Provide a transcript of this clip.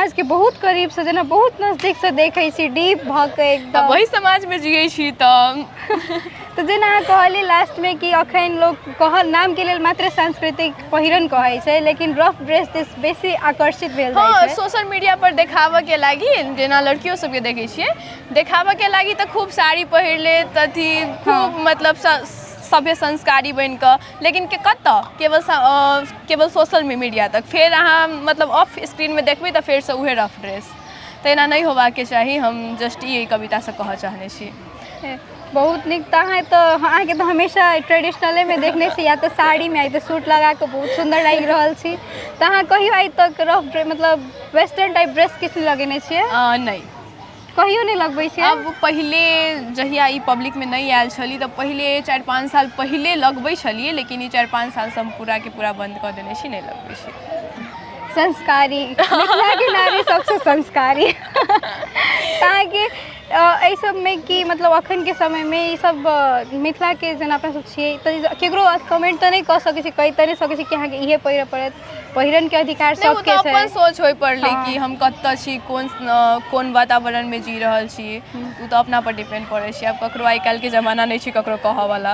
समाज के बहुत करीब से जेना बहुत नजदीक से देखै छी डीप भ के एकदम वही समाज में जियै छी त तो जेना कहली लास्ट में कि अखन लोग कह नाम के लेल मात्र सांस्कृतिक पहिरन कहै छै लेकिन रफ ड्रेस दिस बेसी आकर्षित भेल जाइ हाँ छै। सोशल मीडिया पर देखावा के लागी जेना लड़कियों सबके देखै छियै देखावा के लागी त खूब साड़ी पहिर ले तथी खूब मतलब सभ्य संस्कारी बन के लेकिन के केवल सोशल मीडिया तक फिर अहाँ मतलब ऑफ स्क्रीन में देखबै त फिर से उहे रफ ड्रेस त एना नहीं होबाक के चाही। हम जस्ट ये कविता से कह चाहने छी। बहुत निक अहाँ के तो हमेशा ट्रेडिशनले में देखने छी या तो साड़ी में या तो सूट लगा के बहुत सुंदर लग रहल छी त अहाँ कहियो आई तक रफ ड्रेस मतलब वेस्टर्न टाइप ड्रेस किछ लगेने छियै? नहीं कहियो नहीं लगबै छियै? अब पहले जहिया ई पब्लिक में नहीं आयल छली त पहले 4-5 साल पहले लगबै छलिए लेकिन ई 4-5 साल से हम पूरा के पूरा बंद कर देने छी नहीं लगबै छी। संस्कारी मिथिला के नारी सबसे संस्कारी ताकि एहि सब में कि मतलब अखन के समय में ई सब मिथिला के जेना अपना सब छियै त केकरो कमेंट त नहीं क सकै छी कहि त नहीं सकै छी कि अहाँ के इहे पहिरे पड़त पहिरन के अधिकार सबके छै। अपन सोच होय पड़ले कि हम कत्ता छी कोन वातावरण में जी रहल छी उ त अपना पर डिपेंड करे छी। अब ककरो आई काल के जमाना नहीं छी ककरो कह वाला।